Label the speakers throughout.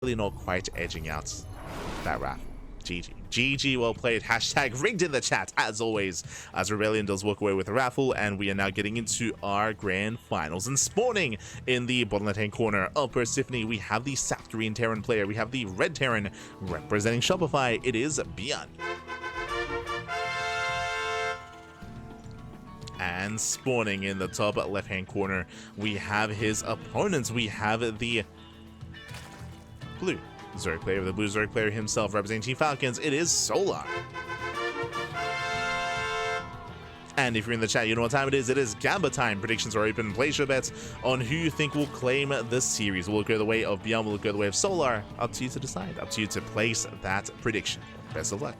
Speaker 1: really not quite edging out that raffle. GG. GG, well played. Hashtag rigged in the chat, as always, as Rebellion does walk away with a raffle, and we are now getting into our grand finals. And spawning in the bottom left-hand corner of Persephone, we have the South Korean Terran player. We have the Red Terran representing Shopify. It is ByuN. And spawning in the top left-hand corner, we have his opponents. We have the blue Zerg player, the blue Zerg player himself representing Team Falcons. It is Solar. And if you're in the chat, you know what time it is. It is Gamba time. Predictions are open. Place your bets on who you think will claim the series. Will it go the way of ByuN? Will it go the way of Solar? Up to you to decide. Up to you to place that prediction. Best of luck.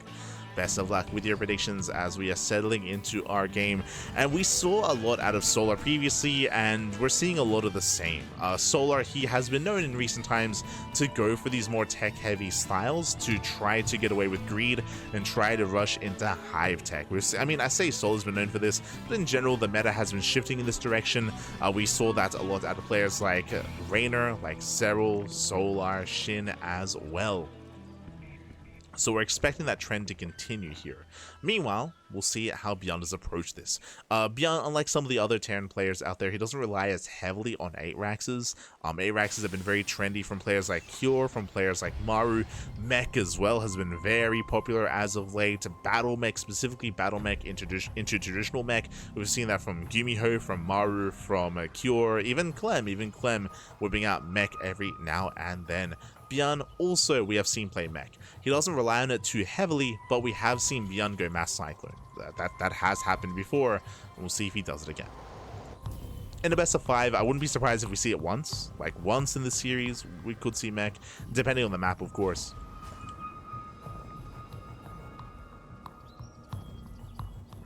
Speaker 1: Best of luck with your predictions as we are settling into our game. And we saw a lot out of Solar previously, and we're seeing a lot of the same. Solar, he has been known in recent times to go for these more tech-heavy styles to try to get away with greed and try to rush into hive tech. I mean, I say Solar's been known for this, but in general, the meta has been shifting in this direction. We saw that a lot out of players like Raynor, like Serral, Solar, Shin as well. So we're expecting that trend to continue here. Meanwhile, we'll see how ByuN does approach this. ByuN, unlike some of the other Terran players out there, he doesn't rely as heavily on 8-Raxes. 8-Raxes have been very trendy from players like Cure, from players like Maru. Mech as well has been very popular as of late. Battle Mech, specifically Battle Mech into traditional Mech. We've seen that from Gumiho, from Maru, from Cure, even Clem whipping out Mech every now and then. ByuN also we have seen play Mech. He doesn't rely on it too heavily, but we have seen ByuN go Mass Cyclone. That has happened before, and we'll see if he does it again. In the best of 5, I wouldn't be surprised if we see it once. Like once in the series, we could see Mech, depending on the map, of course.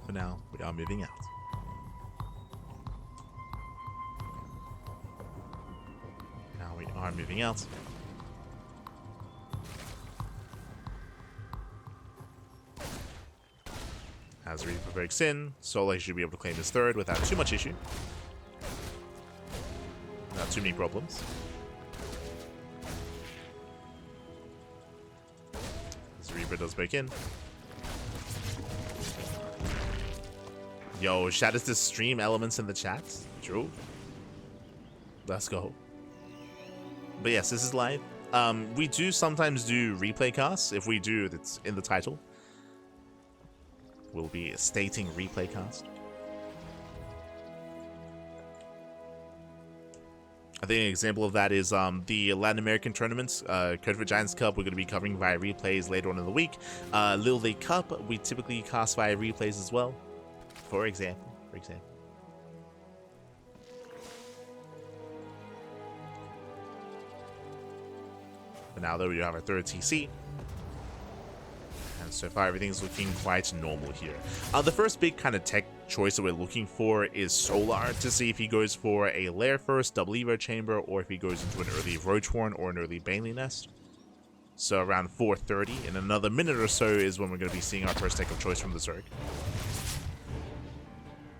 Speaker 1: For now, we are moving out. Now we are moving out. As Reaper breaks in, Solar should be able to claim his third without too much issue. Not too many problems. As Reaper does break in. Yo, shout out to stream elements in the chat. True. Let's go. But yes, this is live. We do sometimes do replay casts. If we do, it's in the title. We'll be stating replay cast. I think an example of that is the Latin American tournaments, Code for Giants Cup, we're going to be covering via replays later on in the week. Little League Cup, we typically cast via replays as well, for example. But now though, we have our third TC. And so far, everything's looking quite normal here. The first big kind of tech choice that we're looking for is Solar, to see if he goes for a Lair first, double Evo chamber, or if he goes into an early Roach Horn or an early Bailey Nest. So around 4:30, in another minute or so, is when we're going to be seeing our first tech of choice from the Zerg.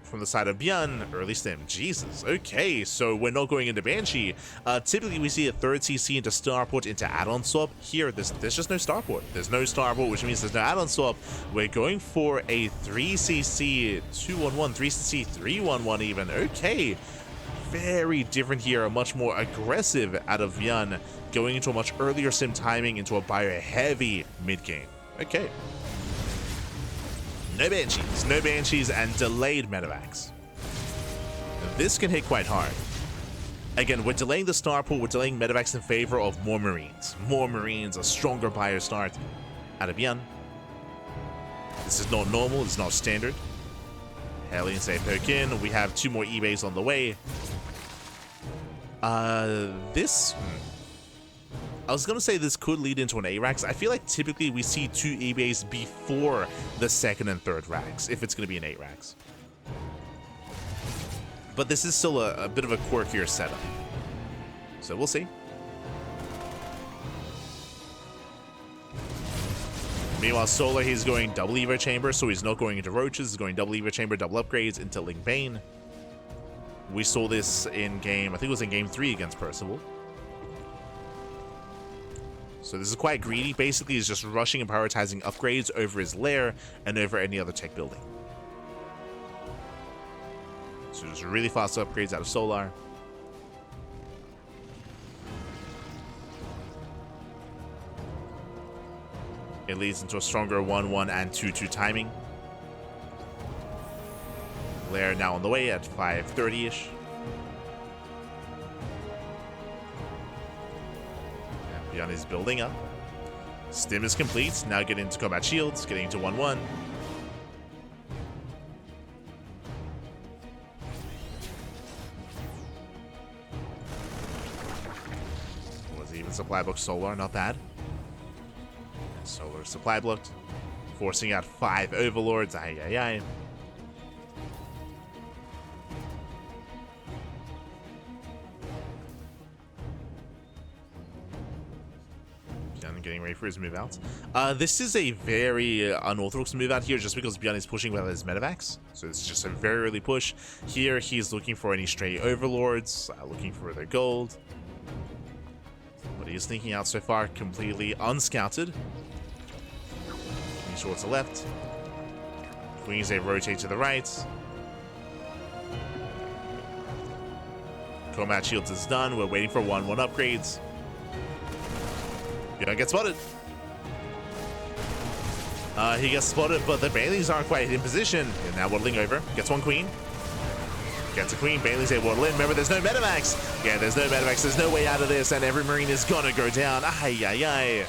Speaker 1: From the side of ByuN, early stem. Jesus. Okay, so we're not going into Banshee. Typically, we see a third CC into Starport into add-on swap. Here, there's just no Starport. There's no Starport, which means there's no add-on swap. We're going for a 3CC 211, 3CC 311 even. Okay. Very different here. A much more aggressive out of ByuN, going into a much earlier sim timing into a bio-heavy mid-game. Okay. No Banshees, and delayed medevacs. This can hit quite hard. Again, we're delaying the Starpool, we're delaying medevacs in favor of more Marines. More Marines, a stronger bio start out of ByuN. This is not normal, it's not standard. Hellion say poke in, we have 2 more eBays on the way. I was going to say this could lead into an A-Rax. I feel like typically we see 2 eBays before the second and third Rax, if it's going to be an 8-Rax. But this is still a bit of a quirkier setup. So we'll see. Meanwhile, Solar, he's going double Evo chamber, so he's not going into Roaches. He's going double Evo chamber, double upgrades into Ling Bane. We saw this in game, I think it was in game 3 against Percival. So this is quite greedy. Basically, he's just rushing and prioritizing upgrades over his lair and over any other tech building. So just really fast upgrades out of Solar. It leads into a stronger 1-1 and 2-2 timing. Lair now on the way at 5:30-ish. ByuN is building up. Stim is complete. Now getting into combat shields, getting into 1-1. Was even supply book Solar, not bad. Solar supply blocked, forcing out 5 overlords. Ay, ay, ay. ByuN getting ready for his move out. This is a very unorthodox move out here just because ByuN is pushing without his medevacs. So it's just a very early push. Here he's looking for any stray overlords, looking for the gold. But he is thinking out so far completely unscouted. Towards the left. Queens they rotate to the right. Combat shields is done. We're waiting for 1-1 upgrades. ByuN gets spotted. He gets spotted, but the Banelings aren't quite in position. And now waddling over. Gets one queen. Gets a queen. Banelings they waddle in. Remember, there's no medevacs. Yeah, there's no medevacs. There's no way out of this, and every marine is gonna go down. Ay, ay, ay.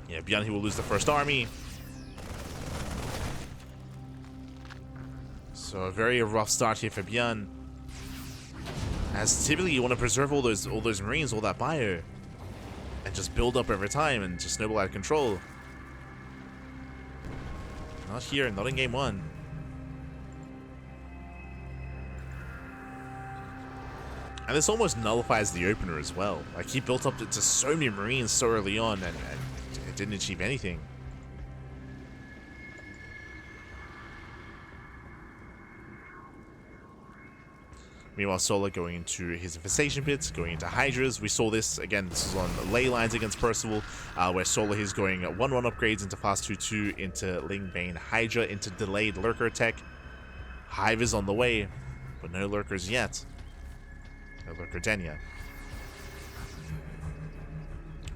Speaker 1: Yeah, ByuN, he will lose the first army. So a very rough start here for ByuN. As typically you want to preserve all those marines, all that bio, and just build up over time and just snowball out of control. Not here, not in game 1. And this almost nullifies the opener as well. Like, he built up to so many marines so early on, and it didn't achieve anything. Meanwhile, Solar going into his infestation pits, going into Hydras. We saw this, again, this is on ley lines against Percival, where Solar is going 1-1 upgrades into fast 2-2, into Lingbane Hydra, into delayed Lurker tech. Hive is on the way, but no Lurkers yet. No Lurker Den yet.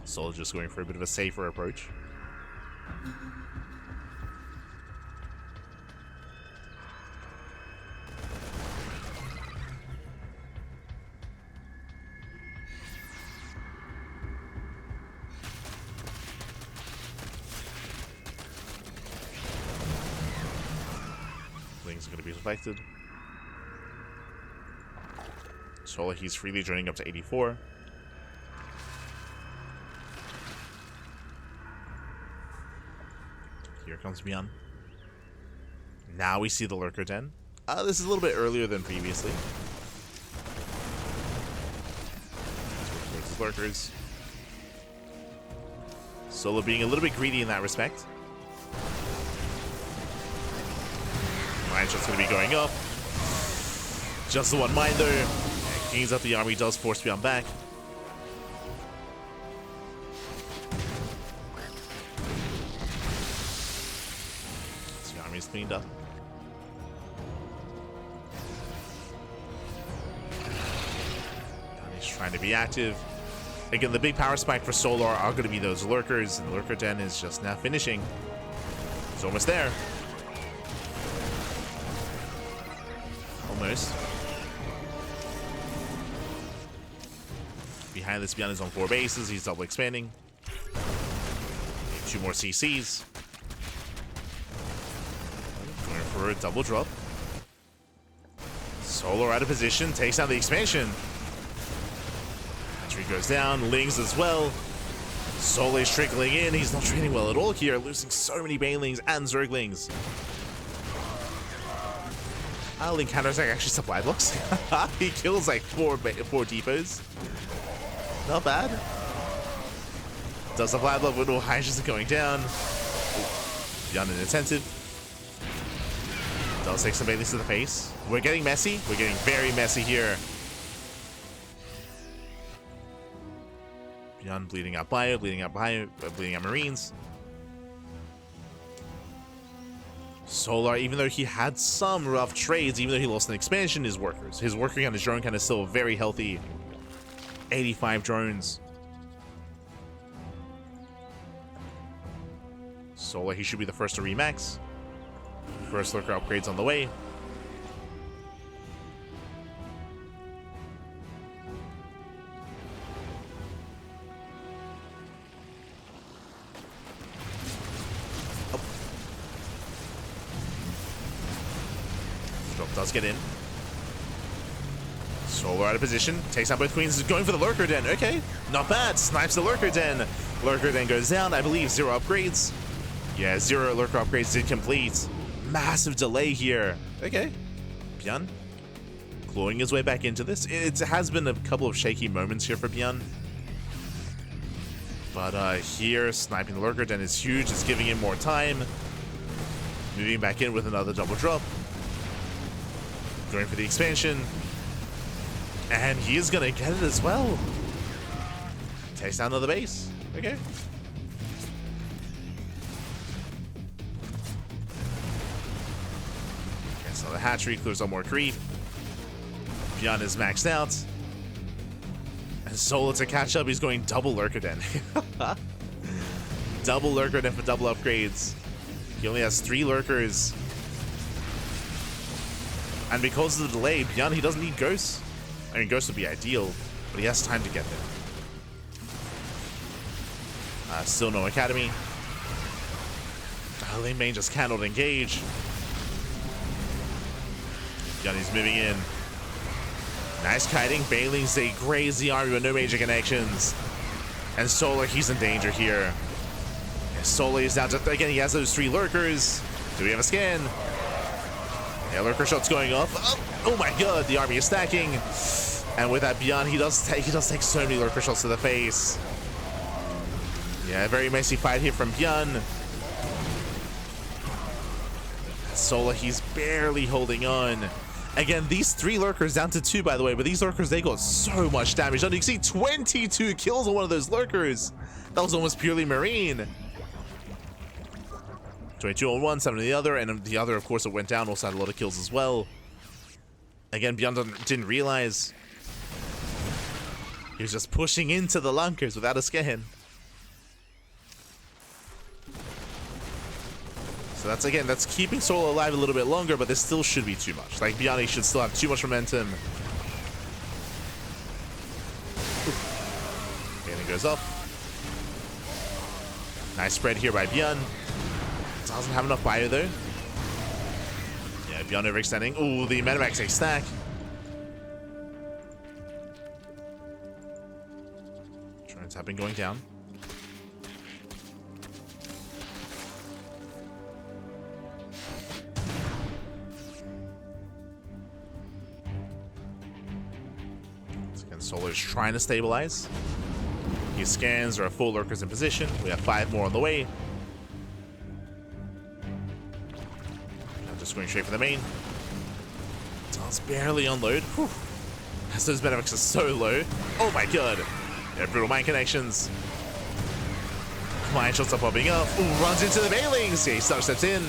Speaker 1: Solar just going for a bit of a safer approach. Are going to be reflected. Solar, he's freely joining up to 84. Here comes ByuN. Now we see the Lurker Den. This is a little bit earlier than previously. Towards Lurkers. Solar being a little bit greedy in that respect. Mine shot's going to be going up. Just the one mine though. And cleans up the army, does force ByuN back. So the army's cleaned up. And he's trying to be active. Again, the big power spike for Solar are going to be those Lurkers, and the Lurker Den is just now finishing. It's almost there. Almost. Behind this, ByuN is on 4 bases. He's double expanding. 2 more CCs. Going for a double drop. Solar out of position. Takes out the expansion. Tree goes down. Lings as well. Solar is trickling in. He's not trading well at all here. Losing so many Banelings and Zerglings. Ling counterattack actually supply blocks. He kills like 4 depots. Not bad. Does supply block with all Hydras are going down. ByuN inattentive. Does take some Banelings to the face. We're getting messy. We're getting very messy here. ByuN bleeding out Bio, bleeding out Marines. Solar, even though he had some rough trades, even though he lost an expansion, his worker on his drone kind of still very healthy. 85 drones. Solar, he should be the first to remax. First lurker upgrades on the way. Drop does get in. Solar out of position. Takes out both queens. Going for the lurker den. Okay. Not bad. Snipes the lurker den. Lurker den goes down. I believe 0 upgrades. Yeah, 0 lurker upgrades did complete. Massive delay here. Okay. ByuN clawing his way back into this. It has been a couple of shaky moments here for ByuN. But here, sniping the lurker den is huge. It's giving him more time. Moving back in with another double drop. Going for the expansion. And he is going to get it as well. Takes down another base. Okay. Gets another hatchery, clears up more creep. ByuN is maxed out. And Solar to catch up, he's going double lurker den. Double lurker den for double upgrades. He only has 3 lurkers. And because of the delay, ByuN, he doesn't need ghosts. I mean, ghosts would be ideal, but he has time to get there. Still no academy. Lane main just cannot engage. ByuN is moving in. Nice kiting. Bailings, they graze the army with no major connections. And Solar, he's in danger here. Yeah, Solar is down to, again, he has those 3 lurkers. Do we have a scan? Yeah, lurker shots going off. Oh my god, the army is stacking. And with that ByuN, he does take so many lurker shots to the face. Yeah, a very messy fight here from ByuN. Solar, he's barely holding on. Again, these 3 lurkers down to 2, by the way, but these lurkers, they got so much damage. You can see 22 kills on one of those lurkers. That was almost purely Marine. 22 on one, 7 on the other, and the other, of course, that went down also had a lot of kills as well. Again, ByuN didn't realize. He was just pushing into the lunkers without a scan. So that's, again, that's keeping Solar alive a little bit longer, but this still should be too much. Like, ByuN should still have too much momentum. Okay, and it goes up. Nice spread here by ByuN. Doesn't have enough bio though. Yeah, ByuN overextending. Ooh, the Medivacs a stack. Drones have been going down. Again, Solar's trying to stabilize. His scans are 4 lurkers in position. We have 5 more on the way. Just going straight for the main. Does barely unload. Whew. Those Medivacs are so low. Oh my god. Yeah, brutal mine connections. Mine shots are popping up. Ooh, runs into the Bailings. Yeah, he steps in.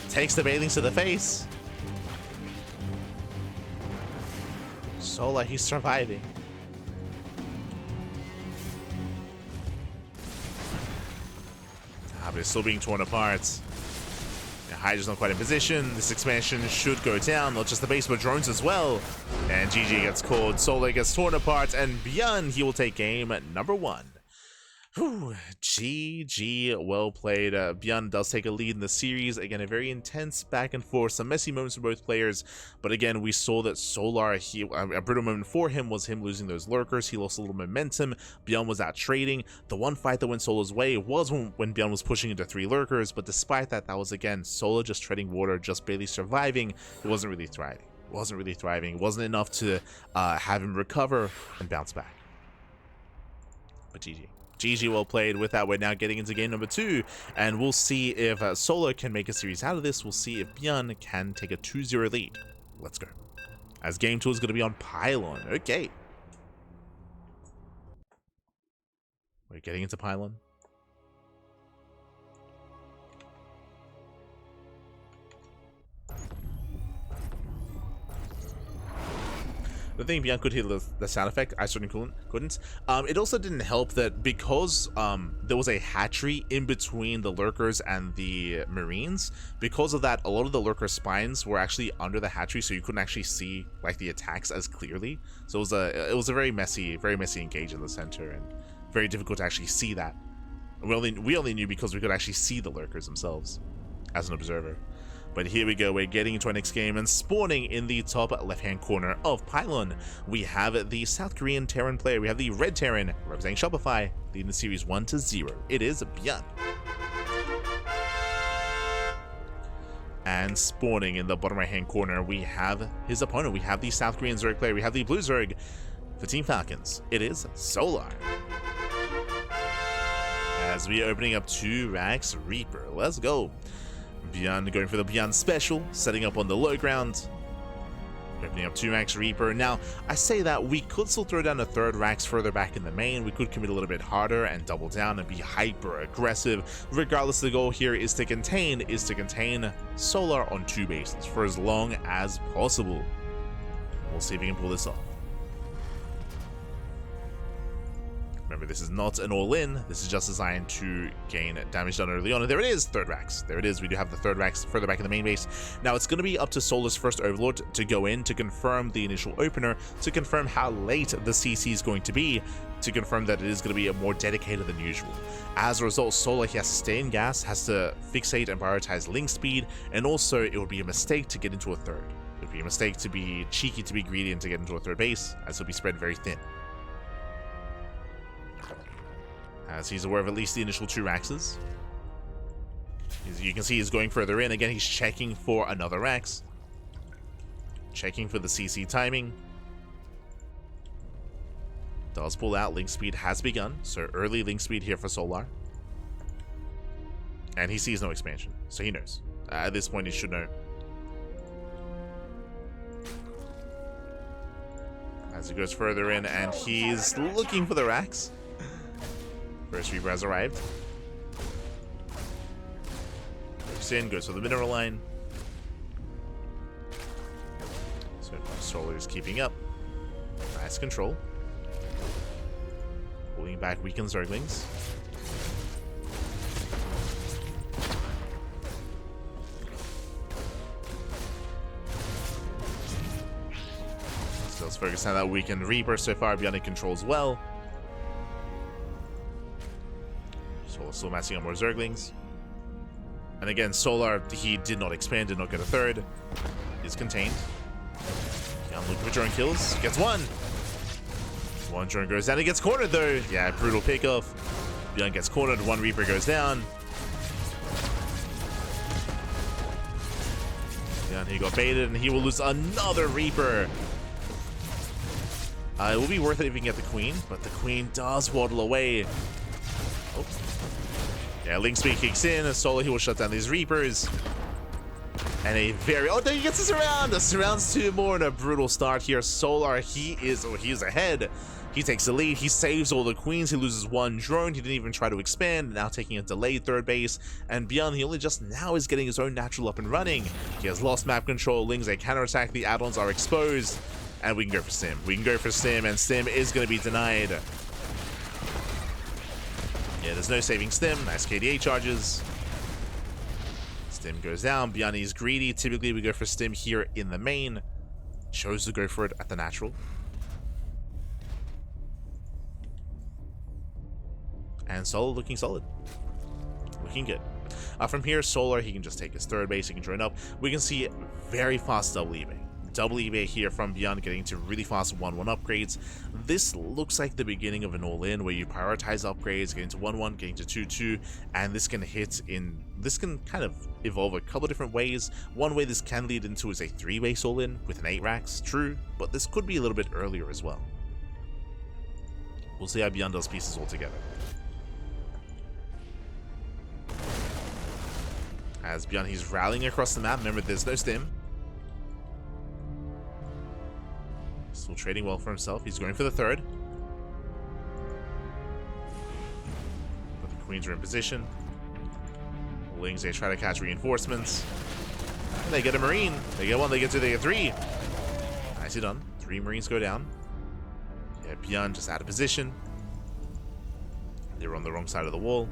Speaker 1: Takes the Bailings to the face. Solar, he's surviving. But it's still being torn apart. Hydra's not quite in position. This expansion should go down, not just the base, but drones as well. And GG gets called. Solar gets torn apart, and ByuN, he will take game number 1. Whew, GG, well played. ByuN does take a lead in the series. Again, a very intense back and forth, some messy moments for both players. But again, we saw that Solar, a brutal moment for him was him losing those lurkers. He lost a little momentum. ByuN was out trading. The one fight that went Solar's way was when ByuN was pushing into 3 lurkers. But despite that, that was again Solar just treading water, just barely surviving. It wasn't really thriving. It wasn't enough to have him recover and bounce back. But GG. GG, well played. With that, we're now getting into game number 2, and we'll see if Solar can make a series out of this. We'll see if ByuN can take a 2-0 lead. Let's go. As game 2 is going to be on Pylon. Okay. We're getting into pylon. The thing ByuN could hear the sound effect, I certainly couldn't. It also didn't help that because there was a hatchery in between the lurkers and the marines. Because of that, a lot of the lurker spines were actually under the hatchery, so you couldn't actually see like the attacks as clearly. So it was a very messy engage in the center, and very difficult to actually see that. We only knew because we could actually see the lurkers themselves as an observer. But here we go, we're getting into our next game, and spawning in the top left-hand corner of pylon, we have the South Korean Terran player. We have the Red Terran representing Shopify, leading the series 1-0. It is ByuN. And spawning in the bottom right-hand corner, we have his opponent. We have the South Korean Zerg player. We have the Blue Zerg for Team Falcons. It is Solar. As we are opening up 2 racks Reaper. Let's go. ByuN going for the ByuN special, setting up on the low ground. Opening up 2 racks Reaper. Now, I say that we could still throw down a 3rd racks further back in the main. We could commit a little bit harder and double down and be hyper aggressive. Regardless, the goal here is to contain Solar on 2 bases for as long as possible. We'll see if we can pull this off. Remember, this is not an all-in. This is just designed to gain damage done early on. And there it is, 3rd racks. There it is. We do have the 3rd racks further back in the main base. Now, it's going to be up to Solar's first Overlord to go in to confirm the initial opener, to confirm how late the CC is going to be, to confirm that it is going to be more dedicated than usual. As a result, Solar, he has to stay in gas, has to fixate and prioritize link speed, and also it would be a mistake to get into a 3rd. It would be a mistake to be cheeky, to be greedy, and to get into a 3rd base, as it'll be spread very thin. As he's aware of at least the initial 2 raxes. As you can see, he's going further in. Again, he's checking for another rax. Checking for the CC timing. Does pull out. Link speed has begun. So early link speed here for Solar. And he sees no expansion. So he knows. At this point, he should know. As he goes further in, and he's looking for the rax. First Reaper has arrived. Goes in, goes for the mineral line. So Solar is keeping up. Nice control. Pulling back weakened Zerglings. So let's focus on that weakened Reaper. So far, ByuN controls well. Solar still massing on more Zerglings. And again, Solar, he did not expand, did not get a 3rd. Is contained. ByuN looking for drone kills. Gets 1. 1 drone goes down. He gets cornered though. Yeah, brutal pickoff. ByuN gets cornered. 1 Reaper goes down. ByuN, he got baited, and he will lose another Reaper. It will be worth it if he can get the Queen, but the Queen does waddle away. Oh. Yeah, link speed kicks in. Solar, he will shut down these Reapers. And a very... Oh, there he gets a surround! A surrounds 2 more, and a brutal start here. Solar, he is ahead. He takes the lead. He saves all the Queens. He loses 1 drone. He didn't even try to expand. Now taking a delayed 3rd base. And ByuN, he only just now is getting his own natural up and running. He has lost map control. Lings, they counterattack. The add-ons are exposed. And we can go for Sim. We can go for Sim, and Sim is going to be denied. Yeah, there's no saving Stim. Nice KDA charges. Stim goes down. ByuN is greedy. Typically, we go for Stim here in the main. Chose to go for it at the natural. And Solar looking solid. Looking good. From here, Solar, he can just take his 3rd base. He can join up. We can see very fast double eBay. Double eBay here from ByuN, getting to really fast 1-1 upgrades. This looks like the beginning of an all-in where you prioritize upgrades, getting to 1-1, getting to 2-2, and this can this can kind of evolve a couple different ways. One way this can lead into is a 3-base all-in with an 8 racks, true, but this could be a little bit earlier as well. We'll see how ByuN does pieces all together. As ByuN, he's rallying across the map. Remember, there's no Stim. Still trading well for himself. He's going for the 3rd. Queens are in position. Lings, they try to catch reinforcements. And they get a Marine. They get one, they get two, they get three. Nicely done. 3 Marines go down. Yeah, ByuN just out of position. They were on the wrong side of the wall.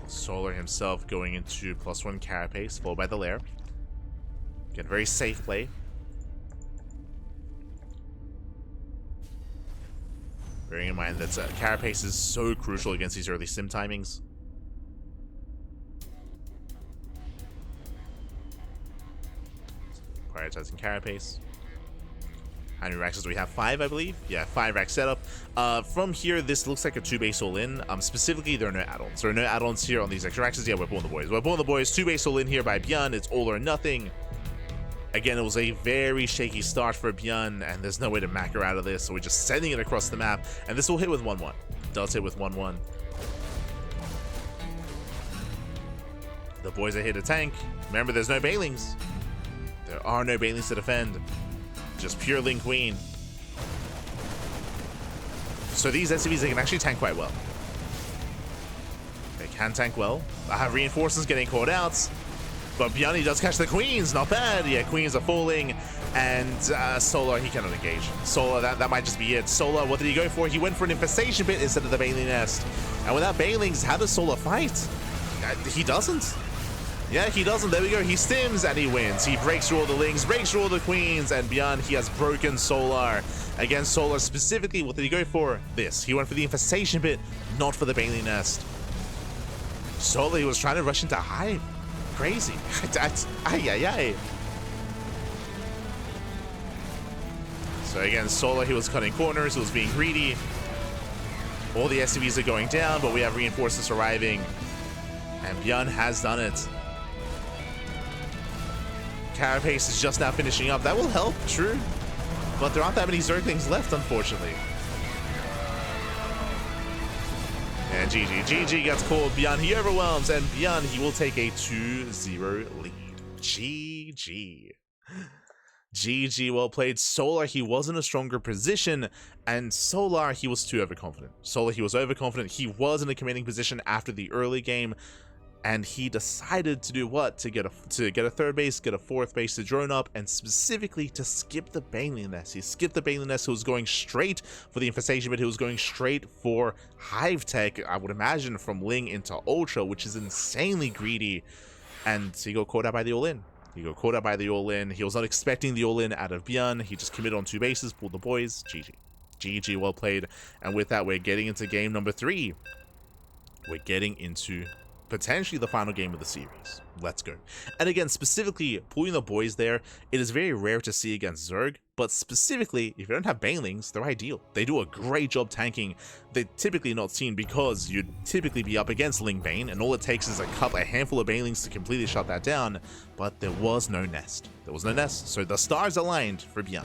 Speaker 1: Solar himself going into +1 Carapace, followed by the Lair. Again, very safe play. Bearing in mind that Carapace is so crucial against these early sim timings. Prioritizing Carapace. How many racks do we have? 5, I believe? Yeah, 5 rack setup. From here, this looks like a 2-base all-in. Specifically, there are no add-ons. There are no add-ons here on these extra racks. Yeah, we're pulling the boys. We're pulling the boys. 2-base all-in here by ByuN. It's all or nothing. Again, it was a very shaky start for ByuN, and there's no way to macro out of this, so we're just sending it across the map, and this will hit with 1-1. Does hit with 1-1. The boys are here to tank. Remember, there's no Banelings. There are no Banelings to defend. Just pure Ling Queen. So these SCVs, they can actually tank quite well. They can tank well. I have reinforcements getting caught out. But ByuN, he does catch the Queens. Not bad. Yeah, Queens are falling. And Solar, he cannot engage. Solar, that might just be it. Solar, what did he go for? He went for an Infestation Pit instead of the Baneling Nest. And without Banelings, how does Solar fight? He doesn't. Yeah, he doesn't. There we go. He stims and he wins. He breaks through all the Lings, breaks through all the Queens, and ByuN, he has broken Solar. Against Solar specifically, what did he go for? This. He went for the Infestation Pit, not for the Baneling Nest. Solar, he was trying to rush into Hive. Crazy. That's ay. So again, Solar, he was cutting corners, he was being greedy. All the SCVs are going down, but we have reinforcements arriving. And ByuN has done it. Carapace is just now finishing up. That will help, true. But there aren't that many Zerglings left, unfortunately. And GG gets called. ByuN, he overwhelms, and ByuN, he will take a 2-0 lead. GG, well played. Solar, he was in a stronger position, and Solar, he was too overconfident. Solar, he was overconfident. He was in a commanding position after the early game, and he decided to do what? To get a 3rd base, get a 4th base to drone up, and specifically to skip the Baneling Nest. He skipped the Baneling Nest, who was going straight for the Infestation, but he was going straight for Hive Tech, I would imagine, from Ling into Ultra, which is insanely greedy. And he got caught out by the all-in. He was not expecting the all-in out of ByuN. He just committed on 2 bases, pulled the boys. GG, well played. And with that, we're getting into game number 3. We're getting into potentially the final game of the series. Let's go. And again, specifically, pulling the boys there, it is very rare to see against Zerg, but specifically, if you don't have Banelings, they're ideal. They do a great job tanking. They're typically not seen because you'd typically be up against Ling Bane, and all it takes is a handful of Banelings to completely shut that down, but there was no nest. So the stars aligned for ByuN.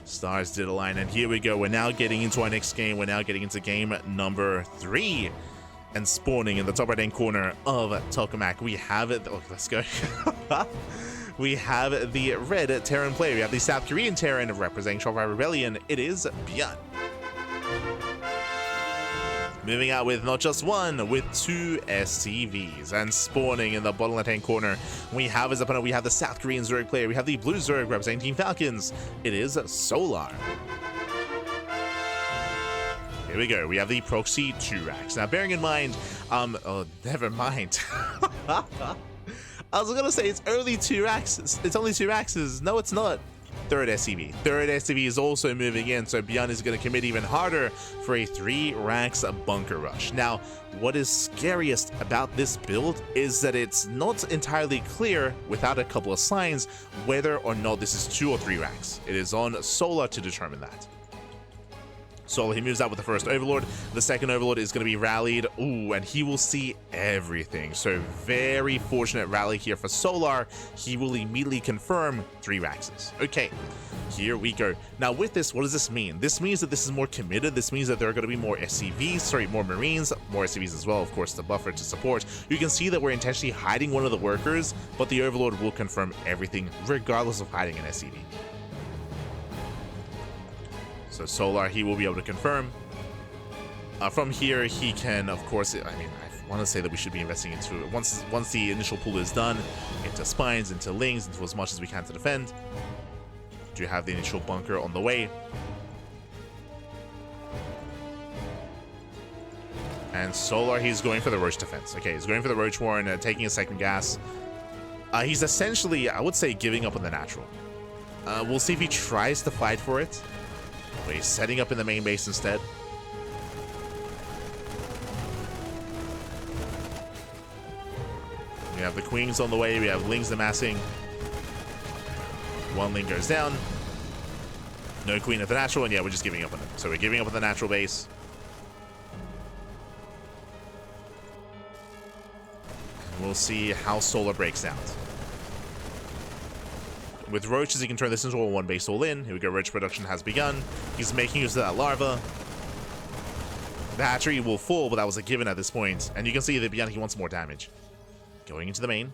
Speaker 1: Stars did align, and here we go. We're now getting into our next game. We're now getting into game number 3. And spawning in the top right-hand corner of Tokamak, we have it. Oh, let's go. We have the red Terran player. We have the South Korean Terran representing Sharpfire Rebellion. It is ByuN. Moving out with not just 1, with 2 SCVs. And spawning in the bottom left-hand corner, we have his opponent. We have the South Korean Zerg player. We have the blue Zerg representing Team Falcons. It is Solar. Here we go. We have the proxy 2 racks. Now, bearing in mind, oh, never mind. I was gonna say it's only 2 racks. It's only 2 racks. No, it's not. 3rd SCV. 3rd SCV is also moving in, so ByuN is going to commit even harder for a 3 racks bunker rush. Now, what is scariest about this build is that it's not entirely clear, without a couple of signs, whether or not this is 2 or 3 racks. It is on Solar to determine that. So he moves out with the first Overlord. The second Overlord is going to be rallied. Ooh, and he will see everything. So very fortunate rally here for Solar. He will immediately confirm 3 Raxes. Okay, here we go. Now with this, what does this mean? This means that this is more committed. This means that there are going to be more SCVs, sorry, more Marines, more SCVs as well, of course, to buffer, to support. You can see that we're intentionally hiding one of the workers, but the Overlord will confirm everything regardless of hiding an SCV. So Solar, he will be able to confirm. From here, he can, of course, I mean, I want to say that we should be investing into, once the initial pool is done, into spines, into lings, into as much as we can to defend. Do have the initial bunker on the way. And Solar, he's going for the Roach defense. Okay, he's going for the Roach Warren, taking a second gas. He's essentially, I would say, giving up on the natural. We'll see if he tries to fight for it. But he's setting up in the main base instead. We have the Queens on the way. We have Lings amassing. 1 Ling goes down. No Queen at the natural, and yeah, we're just giving up on it. So we're giving up on the natural base. And we'll see how Solar breaks out. With Roaches, he can turn this into a 1 base all in. Here we go, Roach production has begun. He's making use of that larva. The hatchery will fall, but that was a given at this point. And you can see that ByuN, he wants more damage. Going into the main.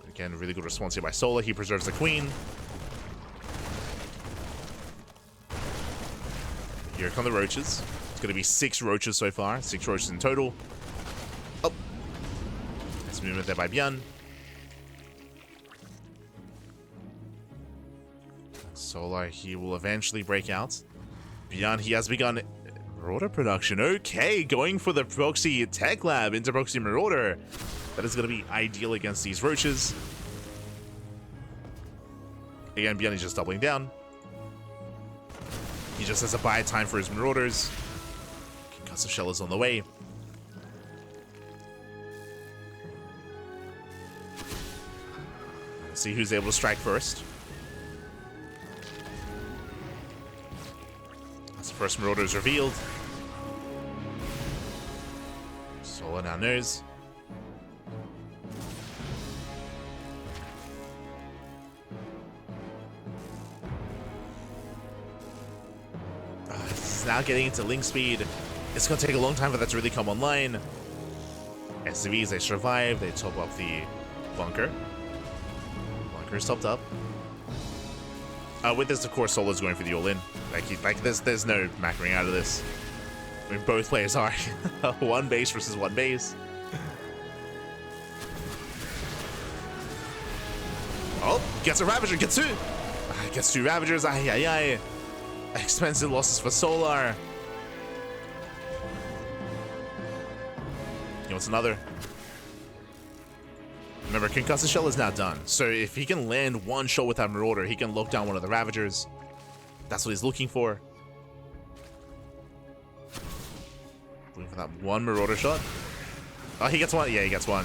Speaker 1: Again, really good response here by Solar. He preserves the Queen. Here come the Roaches. It's going to be 6 Roaches so far. 6 Roaches in total. Oh. Nice movement there by ByuN. Solar, he will eventually break out. ByuN, he has begun Marauder production. Okay, going for the Proxy Tech Lab into Proxy Marauder. That is going to be ideal against these Roaches. Again, ByuN is just doubling down. He just has to buy time for his Marauders. Concussive Shell is on the way. Let's see who's able to strike first. First Marauder is revealed. Solar now knows. It's now getting into Ling speed. It's going to take a long time for that to really come online. SCVs, they survive. They top up the bunker. Bunker is topped up. With this, of course, Solar's going for the all-in. There's no macroing out of this. I mean, both players are 1 base versus 1 base. Oh, gets a Ravager, gets 2. Gets 2 Ravagers. Expensive losses for Solar. He wants another. Remember, Concussive Shell is now done, so if he can land 1 shot with that Marauder, he can lock down one of the Ravagers. That's what he's looking for. Looking for that 1 Marauder shot. Oh, he gets 1. Yeah, he gets 1.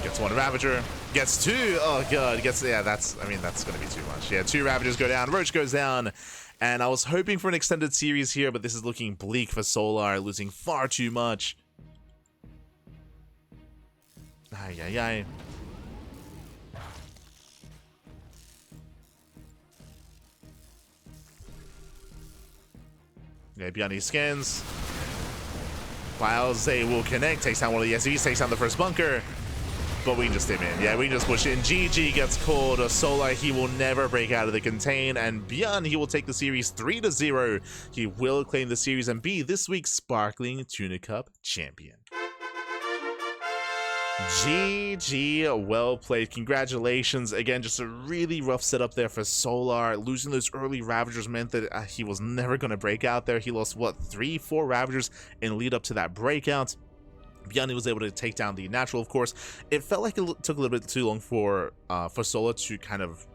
Speaker 1: Gets 1 Ravager. Gets 2. Oh, God. Gets, yeah, that's going to be too much. Yeah, 2 Ravagers go down. Roach goes down. And I was hoping for an extended series here, but this is looking bleak for Solar, losing far too much. Yeah, ByuN scans. ByuN will connect, takes down one of the SCVs, takes down the first bunker. But we can just stim in. Yeah, we can just push in. GG gets called. Solar, he will never break out of the contain. And ByuN, he will take the series 3-0. He will claim the series and be this week's Sparkling Tuna Cup champion. GG, well played. Congratulations. Again, just a really rough setup there for Solar. Losing those early Ravagers meant that he was never going to break out there. He lost, what, 3-4 Ravagers in lead up to that breakout. ByuN was able to take down the natural, of course. It felt like it took a little bit too long for Solar to kind of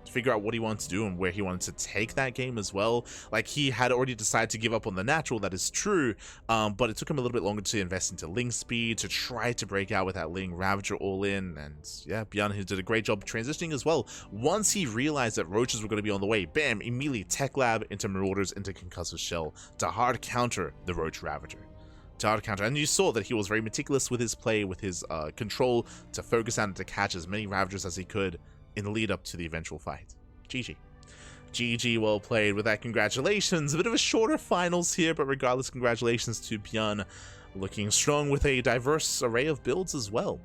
Speaker 1: figure out what he wanted to do and where he wanted to take that game as well. Like, he had already decided to give up on the natural, that is true, but it took him a little bit longer to invest into Ling speed, to try to break out with that Ling Ravager all in, and yeah, ByuN, he did a great job transitioning as well. Once he realized that roaches were going to be on the way, bam, immediately Tech Lab into Marauders into Concussive Shell to hard counter the Roach Ravager. And you saw that he was very meticulous with his play, with his control, to focus on to catch as many Ravagers as he could in the lead up to the eventual fight. GG, well played. With that, congratulations. A bit of a shorter finals here, but regardless, congratulations to ByuN, looking strong with a diverse array of builds as well.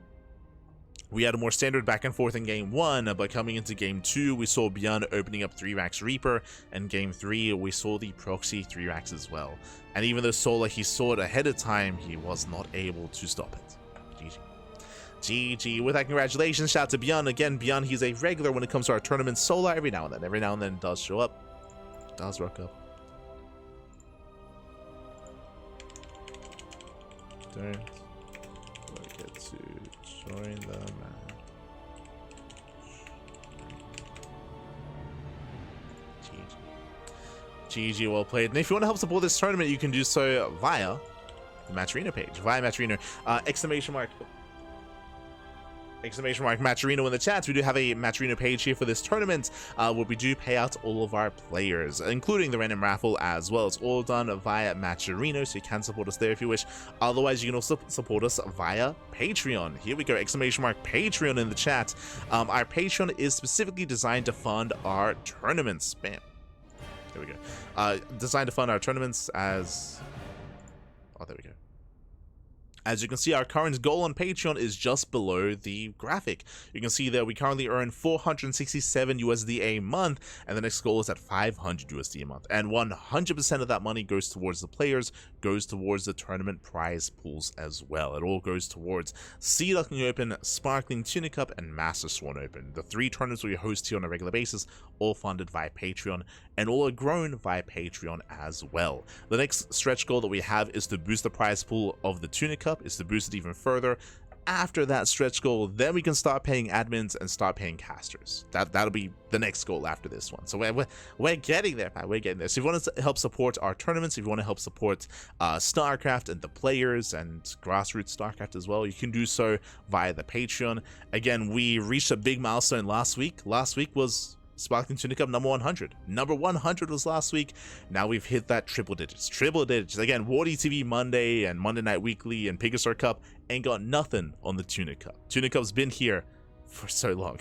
Speaker 1: We had a more standard back and forth in game 1, but coming into game 2, we saw ByuN opening up 3-Rax Reaper, and game 3, we saw the proxy 3-Rax as well. And even though Solar, he saw it ahead of time, he was not able to stop it. GG. With that, congratulations. Shout out to ByuN. Again, ByuN, he's a regular when it comes to our tournament. Solar every now and then does show up, does rock up. Don't forget to join the match. GG, well played. And if you want to help support this tournament, you can do so via the Match Arena page. Via Match Arena. Exclamation mark Matcherino in the chat. We do have a Matcherino page here for this tournament, where we do pay out all of our players, including the random raffle as well. It's all done via Matcherino, so you can support us there if you wish. Otherwise, you can also support us via Patreon. Here we go, exclamation mark Patreon in the chat. Our Patreon is specifically designed to fund our tournaments. Bam. There we go. Designed to fund our tournaments as... Oh, there we go. As you can see, our current goal on Patreon is just below the graphic. You can see that we currently earn 467 USD a month, and the next goal is at 500 USD a month. And 100% of that money goes towards the players, goes towards the tournament prize pools as well. It all goes towards Duckling Open, Sparkling Tuna Cup, and Master Swan Open. The 3 tournaments we host here on a regular basis, all funded via Patreon, and all are grown via Patreon as well. The next stretch goal that we have is to boost the prize pool of the Tuna Cup, is to boost it even further. After that stretch goal, then we can start paying admins and start paying casters. That'll be the next goal after this one. So we're getting there, man. We're getting there. So if you want to help support our tournaments, if you want to help support StarCraft and the players and grassroots StarCraft as well, you can do so via the Patreon. Again, we reached a big milestone last week. Last week was Sparkling Tuna Cup number 100. Number 100 was last week. Now we've hit that triple digits. Again, Wardy TV Monday and Monday Night Weekly and Pegastar Cup ain't got nothing on the Tuna Cup. Tuna Cup's been here for so long.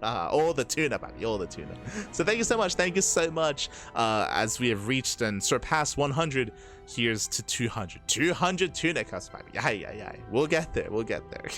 Speaker 1: All the tuna, baby, all the tuna. So thank you so much. Thank you so much. As we have reached and surpassed 100, here's to 200. 200 Tuna Cups, baby. Aye. We'll get there. We'll get there.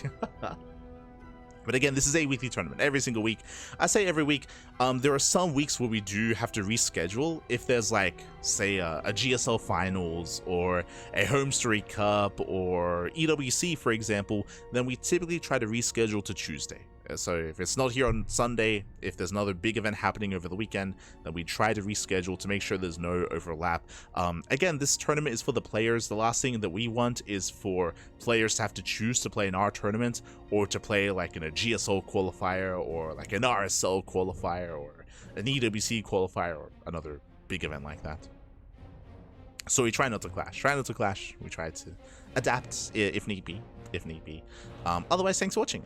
Speaker 1: But again, this is a weekly tournament, every single week. I say every week. There are some weeks where we do have to reschedule. If there's like, say, a GSL Finals or a Home Story Cup or EWC, for example, then we typically try to reschedule to Tuesday. So if it's not here on Sunday, if there's another big event happening over the weekend, then we try to reschedule to make sure there's no overlap. Again, this tournament is for the players. The last thing that we want is for players to have to choose to play in our tournament or to play like in a GSL qualifier or like an RSL qualifier or an EWC qualifier or another big event like that. So we try not to clash. We try to adapt if need be. Otherwise, thanks for watching.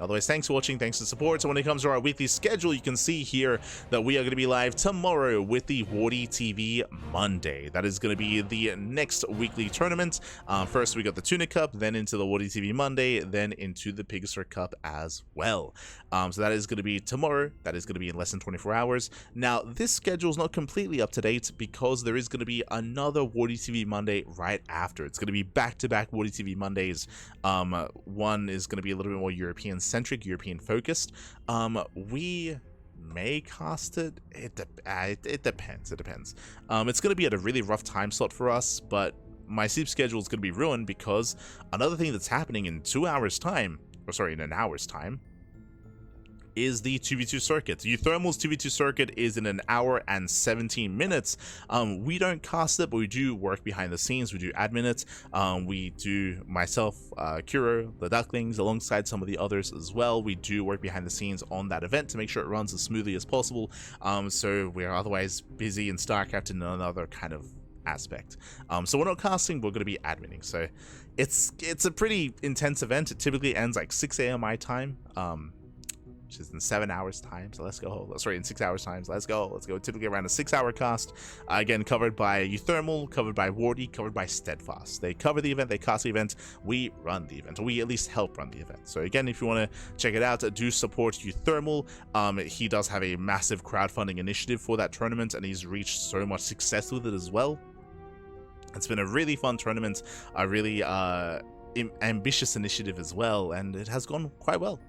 Speaker 1: Thanks for the support. So when it comes to our weekly schedule, you can see here that we are going to be live tomorrow with the Wardy TV Monday. That is going to be the next weekly tournament. First, we got the Tuna Cup, then into the Wardy TV Monday, then into the Pegastar Cup as well. So that is going to be tomorrow. That is going to be in less than 24 hours. Now, this schedule is not completely up to date because there is going to be another Wardy TV Monday right after. It's going to be back-to-back Wardy TV Mondays. One is going to be a little bit more European-centric, European-focused. We may cast it. It depends. It's going to be at a really rough time slot for us, but my sleep schedule is going to be ruined because another thing that's happening in 2 hours' time, or sorry, in an hour's time, is the 2v2 circuit. Uthermal's 2v2 circuit is in 1 hour and 17 minutes. We don't cast it, but we do work behind the scenes. We do admin it. We do, myself, Kuro, the Ducklings, alongside some of the others as well. We do work behind the scenes on that event to make sure it runs as smoothly as possible. So we're otherwise busy in StarCraft in another kind of aspect. So we're not casting, we're going to be adminning. So it's a pretty intense event. It typically ends like 6 a.m. my time. Which is in 7 hours time, so let's go. Sorry, in 6 hours time, so let's go. Typically around a 6-hour cast. Again, covered by Uthermal, covered by Wardy, covered by Steadfast. They cover the event, they cast the event, we run the event, or we at least help run the event. So again, if you want to check it out, do support Uthermal. He does have a massive crowdfunding initiative for that tournament, and he's reached so much success with it as well. It's been a really fun tournament, a really ambitious initiative as well, and it has gone quite well.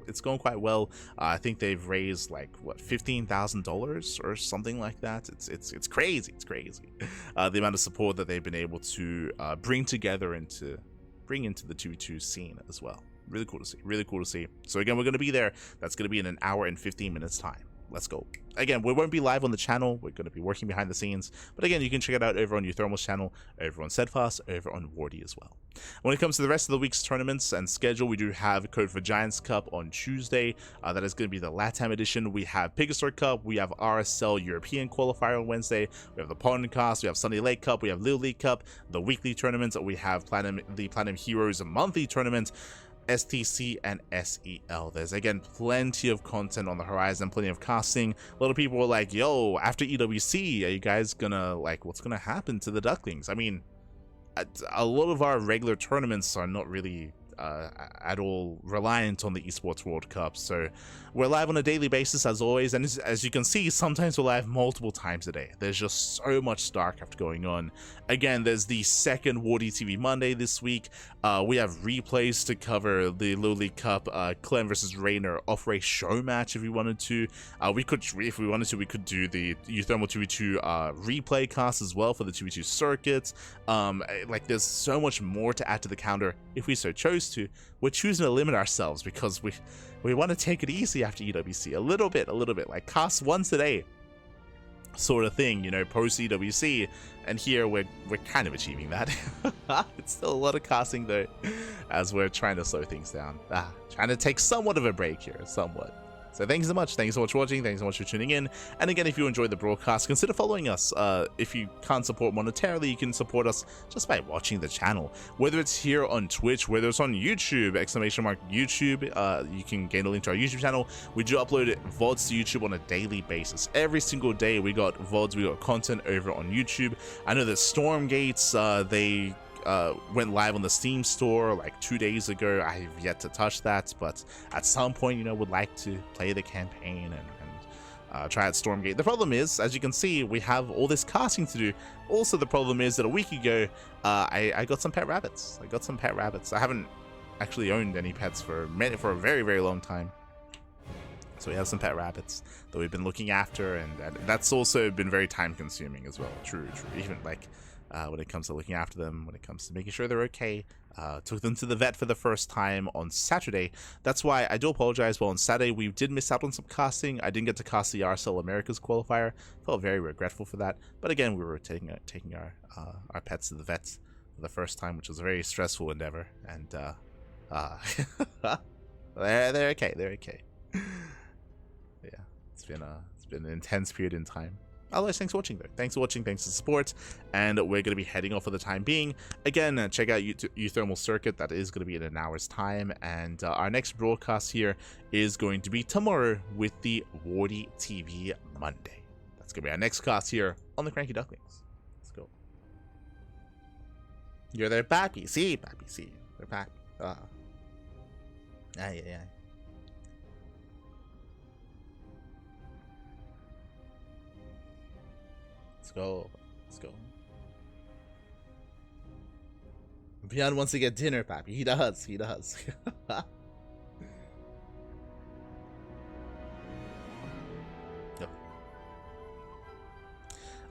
Speaker 1: It's gone quite well. I think they've raised like what, $15,000 or something like that. It's crazy. It's crazy the amount of support that they've been able to bring together and to bring into the 2v2 scene as well. Really cool to see. Really cool to see. So again, we're going to be there. That's going to be in 1 hour and 15 minutes time. Let's go. Again, we won't be live on the channel. We're going to be working behind the scenes. But again, you can check it out over on Uthermal's channel, over on Steadfast, over on Wardy as well. When it comes to the rest of the week's tournaments and schedule, we do have Code for Giants Cup on Tuesday. That is going to be the LATAM edition. We have Pegasus Cup. We have RSL European Qualifier on Wednesday. We have the Podcast. We have Sunday Lake Cup. We have Little League Cup, the weekly tournaments. We have the Platinum Heroes monthly tournament, STC and SEL. There's again plenty of content on the horizon, plenty of casting. A lot of people were like, yo, after EWC, are you guys gonna, like, what's gonna happen to the Ducklings? I mean, a lot of our regular tournaments are not really at all reliant on the Esports World Cup, so we're live on a daily basis as always, and as you can see, sometimes we're live multiple times a day. There's just so much StarCraft going on. Again, there's the second Wardy TV Monday this week. We have replays to cover the Little League Cup, Clem versus Rainer off-race show match if we wanted to. If we wanted to, we could do the Uthermal 2v2 replay cast as well for the 2v2 circuits. Like, there's so much more to add to the calendar if we so chose to. We're choosing to limit ourselves because we want to take it easy after EWC a little bit, like cast once a day sort of thing, you know, post EWC, and here we're kind of achieving that. It's still a lot of casting though, as we're trying to slow things down, trying to take somewhat of a break here, somewhat. So thanks so much for watching, thanks so much for tuning in, and again, if you enjoyed the broadcast, consider following us. If you can't support monetarily, you can support us just by watching the channel, whether it's here on Twitch, whether it's on YouTube, !YouTube, you can gain a link to our YouTube channel. We do upload VODs to YouTube on a daily basis. Every single day we got VODs, we got content over on YouTube. I know that Stormgates, they went live on the Steam store like 2 days ago. I have yet to touch that, but at some point, you know, would like to play the campaign and try out Stormgate. The problem is, as you can see, we have all this casting to do. Also, the problem is that a week ago, I got some pet rabbits. I haven't actually owned any pets for a very, very long time. So we have some pet rabbits that we've been looking after, and that's also been very time consuming as well. True. Even like, when it comes to looking after them, when it comes to making sure they're okay. Took them to the vet for the first time on Saturday. That's why I do apologize. Well, on Saturday we did miss out on some casting. I didn't get to cast the RSL Americas qualifier. Felt very regretful for that. But again, we were taking our pets to the vets for the first time, which was a very stressful endeavor. And they're okay. They're okay. Yeah, it's been an intense period in time. Otherwise, thanks for watching though. Thanks for watching, thanks for the support, and we're going to be heading off for the time being. Again, check out Uthermal Circuit. That is going to be in an hour's time, and our next broadcast here is going to be tomorrow with the Wardy TV Monday. That's going to be our next cast here on the Cranky Ducklings. Let's go. You're there, Pappy. See, Pappy, see. They're Pappy. Yeah. Let's go. ByuN wants to get dinner, Pappy. He does. Yep.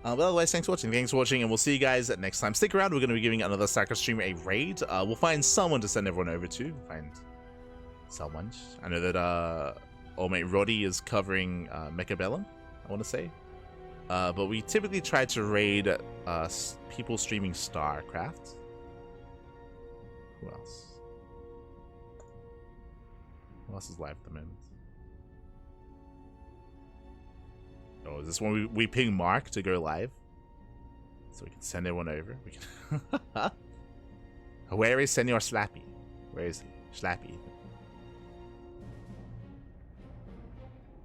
Speaker 1: But otherwise, thanks for watching, and we'll see you guys next time. Stick around, we're going to be giving another StarCraft streamer a raid. We'll find someone to send everyone over to. Find someone. I know that Oh mate, Roddy is covering Mechabellum, I want to say. But we typically try to raid people streaming StarCraft. Who else? Who else is live at the moment? Oh, is this when we ping Mark to go live? So we can send everyone over. We can Where is Senor Slappy? Where is he? Slappy.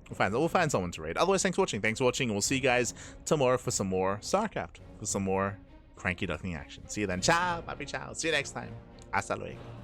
Speaker 1: We'll find someone to raid. Otherwise, thanks for watching. Thanks for watching, and we'll see you guys tomorrow for some more StarCraft, for some more Cranky Duckling action. See you then. Ciao, papi, ciao. See you next time. Hasta luego.